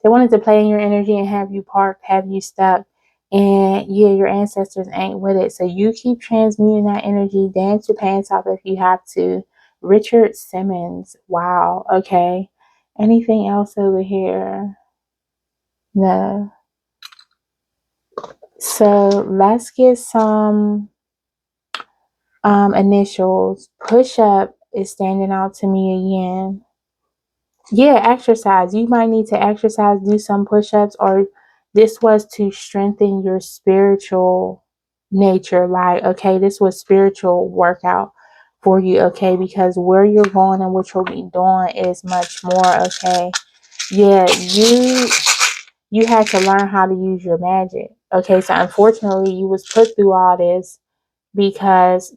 they wanted to play in your energy and have you parked, have you stuck. And yeah, your ancestors ain't with it. So you keep transmuting that energy. Dance your pants off if you have to. Richard Simmons. Wow. Okay. Anything else over here? No. So let's get some initials. Push up is standing out to me again. Yeah, exercise. You might need to exercise, do some push-ups, or this was to strengthen your spiritual nature. Like, okay, this was spiritual workout for you, okay, because where you're going and what you'll be doing is much more, okay. Yeah, you had to learn how to use your magic. Okay, so unfortunately you was put through all this because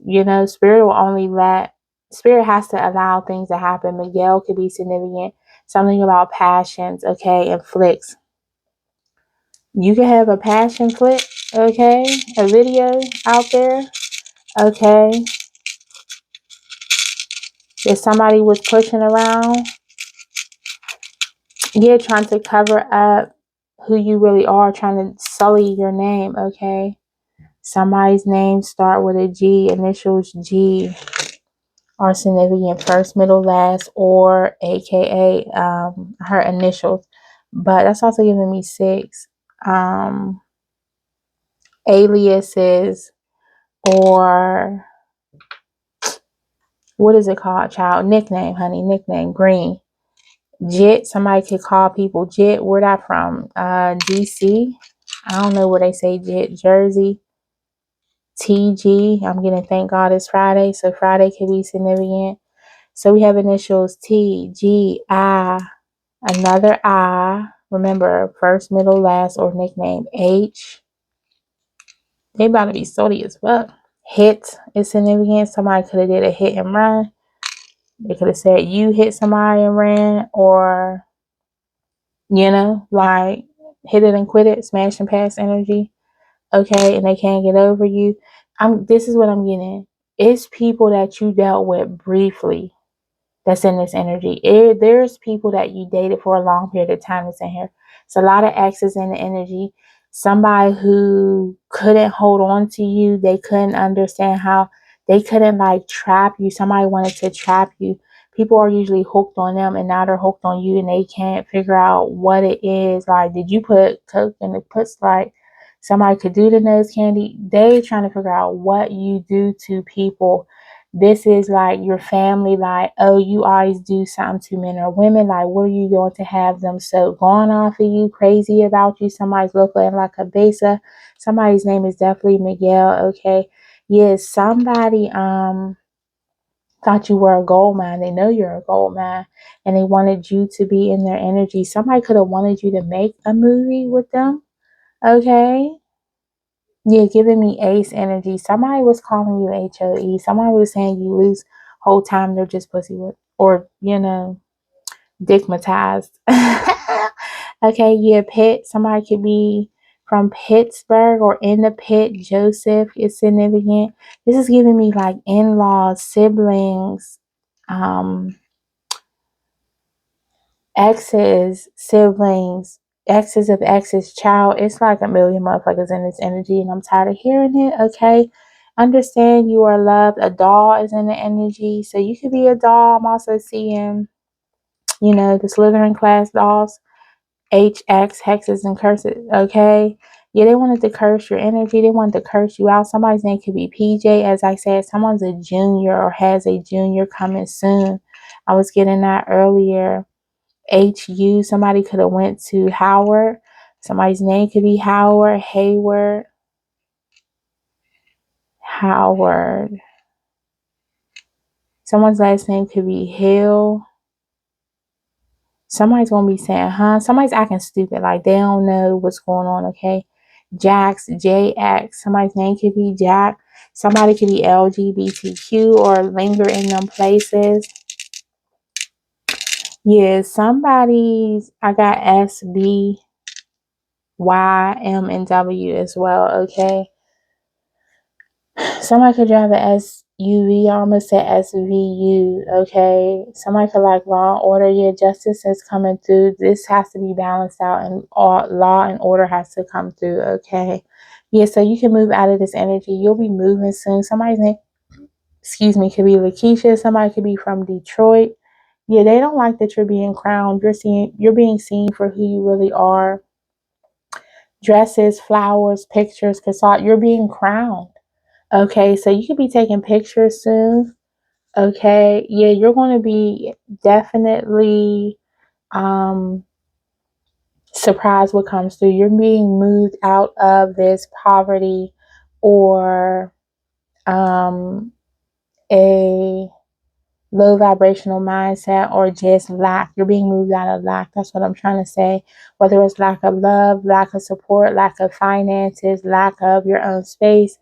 spirit has to allow things to happen. Miguel could be significant. Something about passions, okay, and flicks. You can have a passion flick, okay, a video out there, okay. If somebody was pushing around, yeah, trying to cover up who you really are, trying to sully your name, okay. Somebody's name start with a G, initials G are significant, first, middle, last, or aka her initials. But that's also giving me 6. aliases, or what is it called, child? Nickname, honey, nickname, green. Jit, somebody could call people Jit. Where that from? DC. I don't know where they say Jit. Jersey. TG. I'm getting thank God it's Friday, so Friday could be significant. So we have initials T, G, I, another I. Remember, first, middle, last, or nickname H. They about to be salty as fuck. Hit is significant. Somebody could have did a hit and run. They could have said you hit somebody and ran, or like hit it and quit it, smash and pass energy. Okay, and they can't get over you. This is what I'm getting. It's people that you dealt with briefly that's in this energy. There's people that you dated for a long period of time that's in here. It's a lot of exes in the energy. Somebody who couldn't hold on to you. They couldn't understand how they couldn't like trap you. Somebody wanted to trap you. People are usually hooked on them, and now they're hooked on you, and they can't figure out what it is. Like, did you put coke in the puss? Like, somebody could do the nose candy. They trying to figure out what you do to people. This is like your family, like, oh, you always do something to men or women. Like, what are you doing to have them so gone off of you, crazy about you? Somebody's looking like a besa. Somebody's name is definitely Miguel, okay? Yes, somebody thought you were a gold mine. They know you're a gold mine, and they wanted you to be in their energy. Somebody could have wanted you to make a movie with them, okay? Yeah, giving me ace energy. Somebody was calling you HOE. Somebody was saying you lose whole time they're just pussy with, or dickmatized. Okay, yeah, Pitt. Somebody could be from Pittsburgh or in the pit. Joseph is significant. This is giving me like in-laws, siblings, exes, siblings, exes of exes, child. It's like a million motherfuckers in this energy, and I'm tired of hearing it. Okay. Understand you are loved. A doll is in the energy. So you could be a doll. I'm also seeing, the Slytherin class dolls. HX, hexes and curses. Okay. Yeah, they wanted to curse your energy. They wanted to curse you out. Somebody's name could be PJ. As I said, someone's a junior or has a junior coming soon. I was getting that earlier. HU, somebody could have went to Howard. Somebody's name could be Howard, Hayward, Howard. Someone's last name could be Hill. Somebody's going to be saying, huh? Somebody's acting stupid. Like they don't know what's going on, okay? Jax, JX. Somebody's name could be Jack. Somebody could be LGBTQ or linger in them places. Yeah, I got S, B, Y, M, and W as well, okay? Somebody could drive an SUV. I almost said SVU. Okay. Somebody could like law and order. Yeah, justice is coming through. This has to be balanced out, and all law and order has to come through. Okay. Yeah, so you can move out of this energy. You'll be moving soon. Somebody's name, could be Lakeisha. Somebody could be from Detroit. Yeah, they don't like that you're being crowned. You're being seen for who you really are. Dresses, flowers, pictures, cassette. You're being crowned. Okay, so you could be taking pictures soon. Okay, yeah, you're going to be definitely surprised what comes through. You're being moved out of this poverty or a low vibrational mindset or just lack. You're being moved out of lack. That's what I'm trying to say. Whether it's lack of love, lack of support, lack of finances, lack of your own space,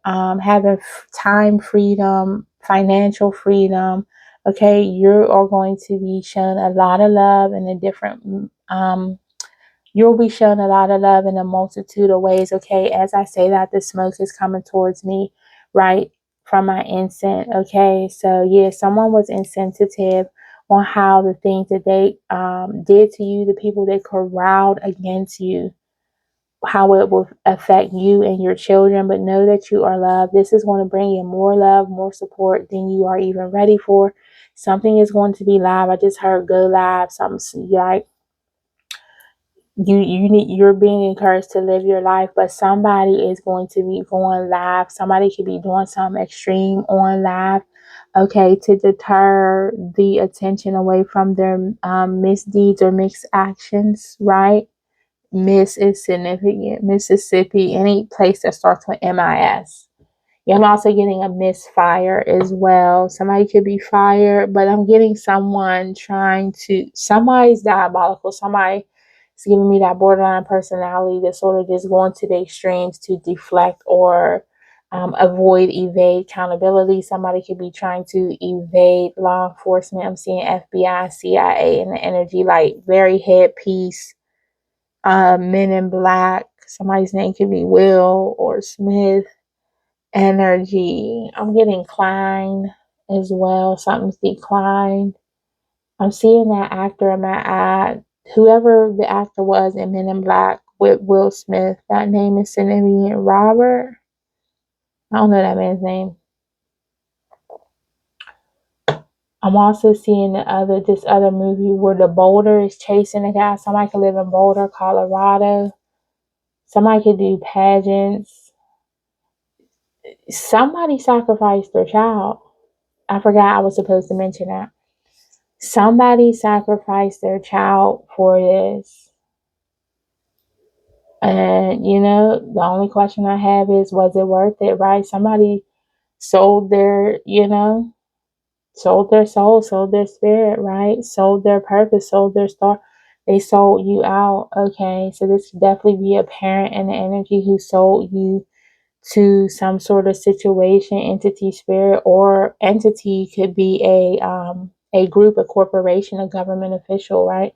having time freedom, financial freedom. Okay, you are going to be shown a lot of love in a different you'll be shown a lot of love in a multitude of ways. Okay, as I say that, the smoke is coming towards me, right, from my incense. Okay, so yeah, someone was insensitive on how the things that they did to you, the people they corralled against you, how it will affect you and your children. But know that you are loved. This is going to bring you more love, more support than you are even ready for. Something is going to be live. I just heard go live. Something like you're being encouraged to live your life, but somebody is going to be going live. Somebody could be doing something extreme on live, okay, to deter the attention away from their misdeeds or mixed actions, right? Miss is significant. Mississippi, any place that starts with MIS. Yeah, I'm also getting a misfire as well. Somebody could be fired, but I'm getting somebody's diabolical. Somebody is giving me that borderline personality that's sort of just going to the extremes to deflect or avoid, evade accountability. Somebody could be trying to evade law enforcement. I'm seeing FBI, CIA in the energy, like very headpiece, men in black. Somebody's name could be Will or Smith energy. I'm getting Klein as well. Something's declined. I'm seeing that actor in my ad. Whoever the actor was in Men in Black with Will Smith, that name is significant. Robert. I don't know that man's name. I'm also seeing this other movie where the boulder is chasing a guy. Somebody could live in Boulder, Colorado. Somebody could do pageants. Somebody sacrificed their child. I forgot I was supposed to mention that. Somebody sacrificed their child for this. And, the only question I have is, was it worth it, right? Somebody sold sold their soul, sold their spirit, right? Sold their purpose, sold their star. They sold you out. Okay. So this could definitely be a parent in the energy who sold you to some sort of situation, entity, spirit, or entity could be a group, a corporation, a government official, right?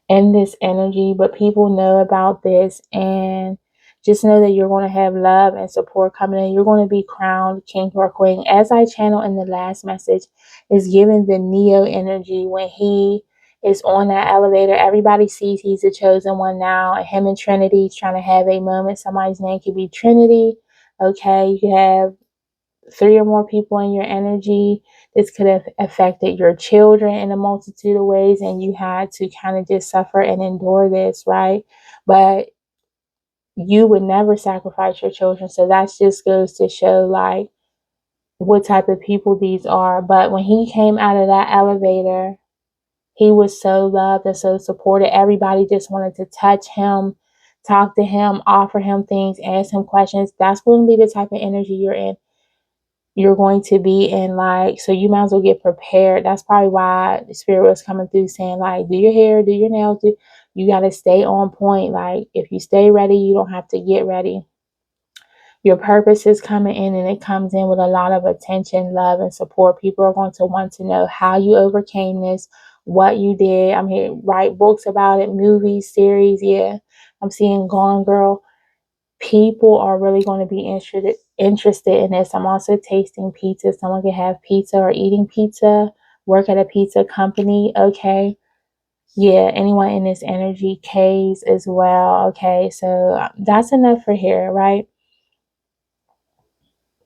In this energy, but people know about this, and just know that you're going to have love and support coming in. You're going to be crowned king or queen. As I channel in the last message, is given the Neo energy when he is on that elevator. Everybody sees he's the chosen one now, and him and Trinity trying to have a moment. Somebody's name could be Trinity. Okay, you have 3 or more people in your energy. This could have affected your children in a multitude of ways, and you had to kind of just suffer and endure this, right? But you would never sacrifice your children. So that just goes to show like what type of people these are. But when he came out of that elevator, he was so loved and so supported. Everybody just wanted to touch him, talk to him, offer him things, ask him questions. That's going to be the type of energy you're going to be in, like, so you might as well get prepared. That's probably why the spirit was coming through saying, like, do your hair, do your nails, you got to stay on point. Like, if you stay ready, you don't have to get ready. Your purpose is coming in, and it comes in with a lot of attention, love, and support. People are going to want to know how you overcame this, what you did. I'm here write books about it, movies, series. Yeah, I'm seeing Gone Girl. People are really going to be interested in this. I'm also tasting pizza. Someone can have pizza or eating pizza, work at a pizza company. Okay. Yeah, anyone in this energy, K's as well. Okay, so that's enough for here, right?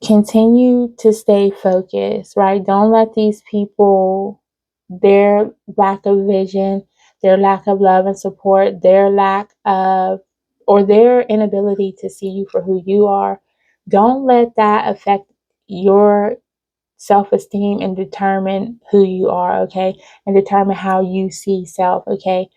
Continue to stay focused, right? Don't let these people, their lack of vision, their lack of love and support, their lack of, or their inability to see you for who you are, don't let that affect your self-esteem and determine who you are, okay? And determine how you see self, okay?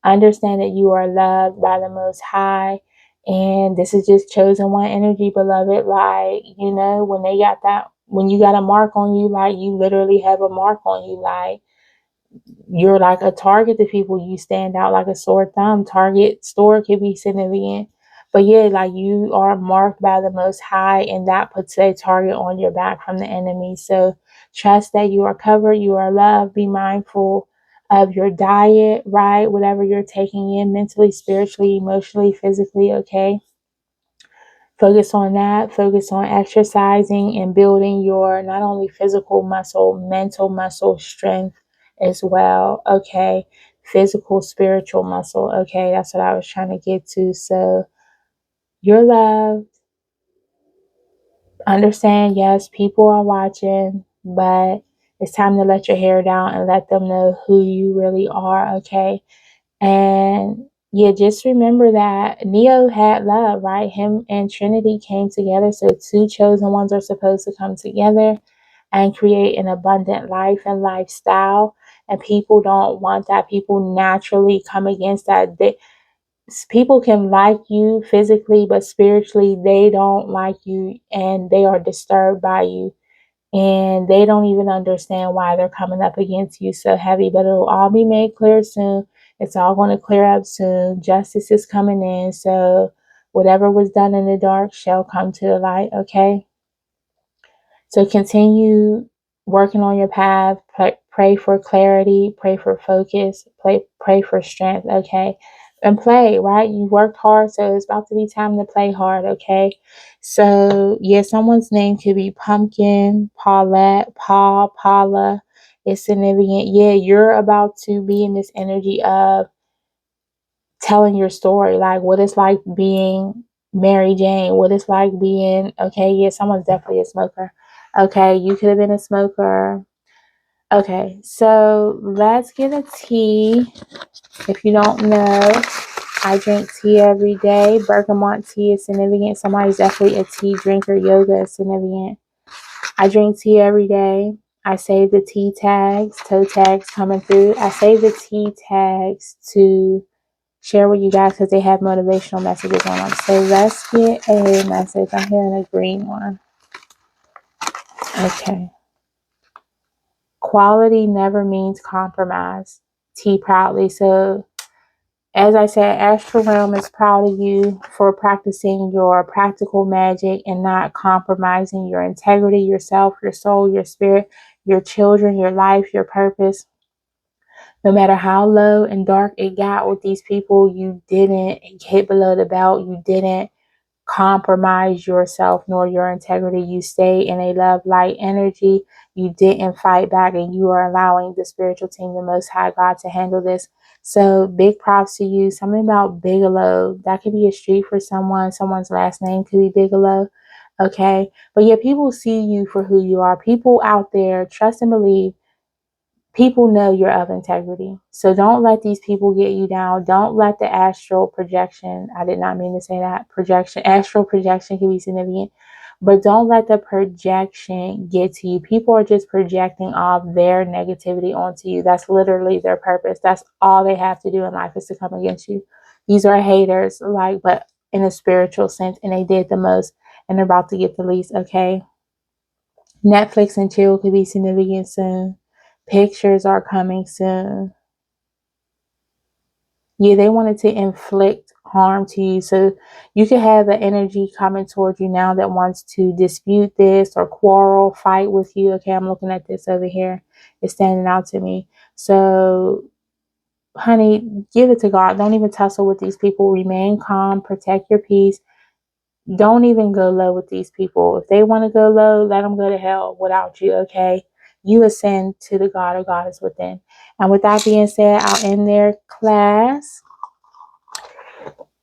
Understand that you are loved by the Most High. And this is just chosen one energy, beloved. Like, when you got a mark on you, like, you literally have a mark on you. Like, you're like a target to people. You stand out like a sore thumb. Target store could be significant. But yeah, like, you are marked by the Most High, and that puts a target on your back from the enemy. So trust that you are covered, you are loved. Be mindful of your diet, right? Whatever you're taking in mentally, spiritually, emotionally, physically, okay? Focus on that. Focus on exercising and building your not only physical muscle, mental muscle strength as well. Okay. Physical, spiritual muscle. Okay. That's what I was trying to get to. So you're loved. Understand, yes, people are watching, but it's time to let your hair down and let them know who you really are. Okay. And yeah, just remember that Neo had love, right? Him and Trinity came together. So two chosen ones are supposed to come together and create an abundant life and lifestyle. And people don't want that. People naturally come against that. People can like you physically, but spiritually, they don't like you and they are disturbed by you. And they don't even understand why they're coming up against you so heavy, but it'll all be made clear soon. It's all going to clear up soon. Justice is coming in. So whatever was done in the dark shall come to the light, okay? So continue working on your path. Pray for clarity. Pray for focus. Pray for strength. Okay. And play, right? You worked hard, so it's about to be time to play hard. Okay. So yeah, someone's name could be Pumpkin, Paulette, Paul, Paula. It's significant. Yeah, you're about to be in this energy of telling your story, like what it's like being Mary Jane, what it's like being, okay, yeah, someone's definitely a smoker. Okay, you could have been a smoker. Okay, so let's get a tea. If you don't know, I drink tea every day. Bergamot tea is significant. Somebody's definitely a tea drinker. Yoga is significant. I drink tea every day. I save the tea tags, toe tags coming through. I save the tea tags to share with you guys because they have motivational messages on them. So let's get a message. I'm hearing a green one. Okay. Quality never means compromise. T proudly. So as I said, Astral Realm is proud of you for practicing your practical magic and not compromising your integrity, yourself, your soul, your spirit, your children, your life, your purpose. No matter how low and dark it got with these people, you didn't hit below the belt. You didn't compromise yourself nor your integrity. You stay in a love light energy. You didn't fight back, and you are allowing the spiritual team, the Most High God, to handle this. So big props to you. Something about Bigelow. That could be a street for someone. Someone's last name could be Bigelow. Okay. But yeah, people see you for who you are. People out there, trust and believe, people know you're of integrity. So don't let these people get you down. Don't let the astral projection, I did not mean to say that, astral projection can be significant, but don't let the projection get to you. People are just projecting all their negativity onto you. That's literally their purpose. That's all they have to do in life is to come against you. These are haters, like, but in a spiritual sense, and they did the most and they're about to get the least, okay? Netflix and chill could be significant soon. Pictures are coming soon. Yeah, they wanted to inflict harm to you. So you could have an energy coming towards you now that wants to dispute this or quarrel, fight with you. Okay, I'm looking at this over here. It's standing out to me. So, honey, give it to God. Don't even tussle with these people. Remain calm. Protect your peace. Don't even go low with these people. If they want to go low, let them go to hell without you, okay? You ascend to the God or Goddess within. And with that being said, I'll end their class.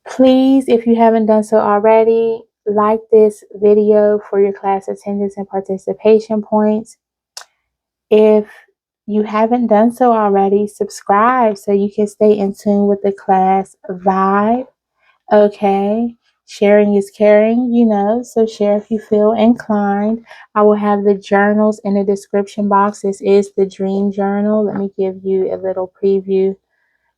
Please, if you haven't done so already, like this video for your class attendance and participation points. If you haven't done so already, subscribe so you can stay in tune with the class vibe. Okay. Sharing is caring, so share if you feel inclined. I will have the journals in the description box. This is the Dream Journal. Let me give you a little preview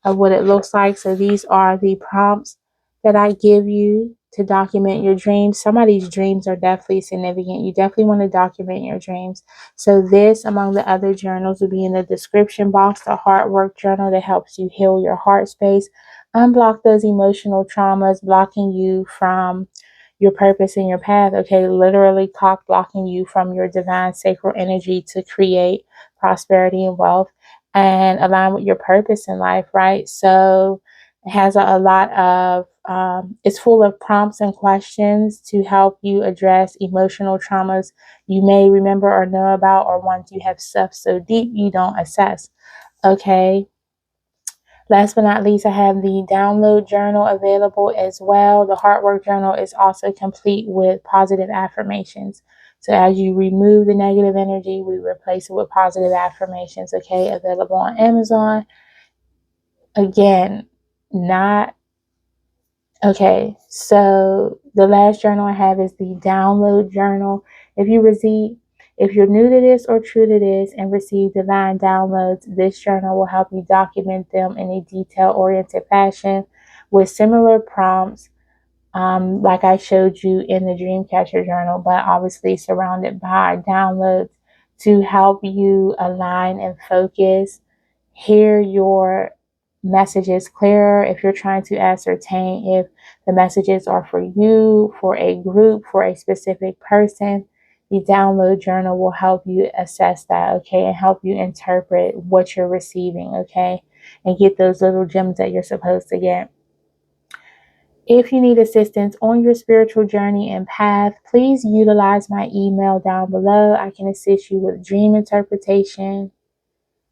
of what it looks like. So these are the prompts that I give you to document your dreams. Some of these dreams are definitely significant. You definitely want to document your dreams. So this, among the other journals, will be in the description box. The Heart Work Journal that helps you heal your heart space, unblock those emotional traumas blocking you from your purpose and your path. Okay, literally cock blocking you from your divine sacral energy to create prosperity and wealth and align with your purpose in life, right? So it has a lot of, it's full of prompts and questions to help you address emotional traumas you may remember or know about, or ones you have stuffed so deep you don't assess. Okay. Last but not least, I have the download journal available as well. The Heart Work Journal is also complete with positive affirmations. So as you remove the negative energy, we replace it with positive affirmations, okay? Available on Amazon. Again, not. Okay, so the last journal I have is the download journal. If you're new to this or true to this and receive divine downloads, this journal will help you document them in a detail-oriented fashion with similar prompts, like I showed you in the Dreamcatcher journal, but obviously surrounded by downloads to help you align and focus, hear your messages clearer if you're trying to ascertain if the messages are for you, for a group, for a specific person. The download journal will help you assess that, okay, and help you interpret what you're receiving, okay, and get those little gems that you're supposed to get. If you need assistance on your spiritual journey and path, please utilize my email down below. I can assist you with dream interpretation.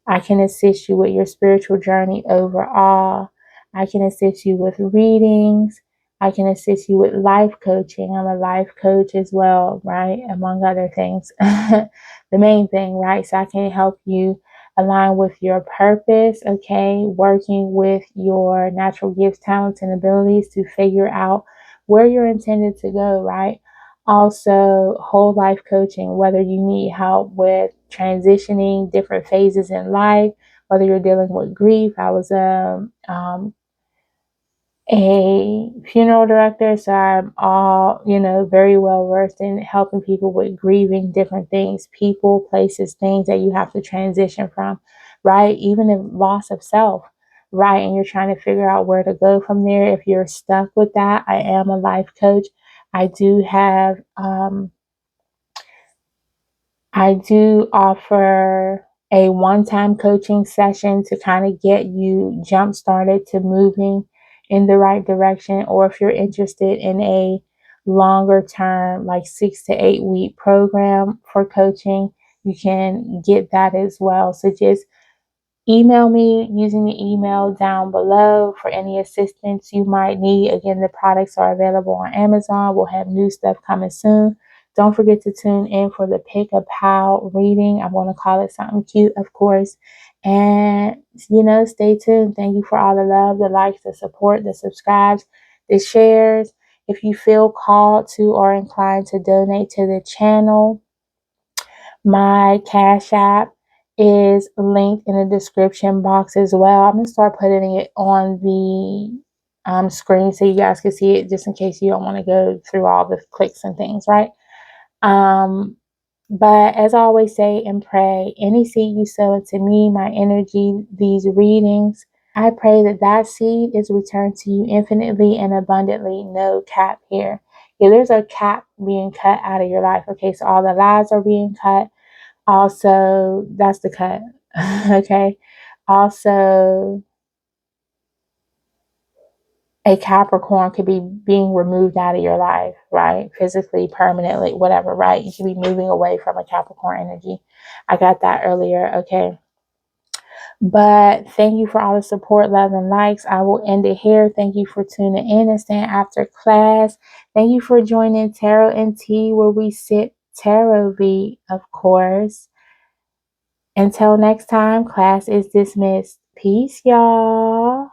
I can assist you with your spiritual journey overall. I can assist you with readings. I can assist you with life coaching. I'm a life coach as well, right? Among other things. The main thing, right? So I can help you align with your purpose, okay? Working with your natural gifts, talents, and abilities to figure out where you're intended to go, right? Also, whole life coaching, whether you need help with transitioning different phases in life, whether you're dealing with grief. I was a funeral director, so I'm very well versed in helping people with grieving different things, people, places, things that you have to transition from, right? Even if loss of self, right? And you're trying to figure out where to go from there. If you're stuck with that, I am a life coach. I do have I do offer a one-time coaching session to kind of get you jump started to moving in the right direction. Or if you're interested in a longer term, like 6 to 8 week program for coaching, you can get that as well. So just email me using the email down below for any assistance you might need. Again, the products are available on Amazon. We'll have new stuff coming soon. Don't forget to tune in for the Pick a Pal reading. I'm going to call it something cute, of course. And, stay tuned. Thank you for all the love, the likes, the support, the subscribes, the shares. If you feel called to or inclined to donate to the channel, my Cash App is linked in the description box as well. I'm going to start putting it on the screen so you guys can see it, just in case you don't want to go through all the clicks and things, right? But as I always say and pray, any seed you sow into me, my energy, these readings, I pray that that seed is returned to you infinitely and abundantly. No cap here. Yeah, there's a cap being cut out of your life. Okay, so all the lies are being cut. Also, that's the cut. Okay. Also, a Capricorn could be being removed out of your life, right? Physically, permanently, whatever, right? You should be moving away from a Capricorn energy. I got that earlier. Okay. But thank you for all the support, love, and likes. I will end it here. Thank you for tuning in and staying after class. Thank you for joining Tarot and Tea, where we sit tarot V, of course. Until next time, class is dismissed. Peace, y'all.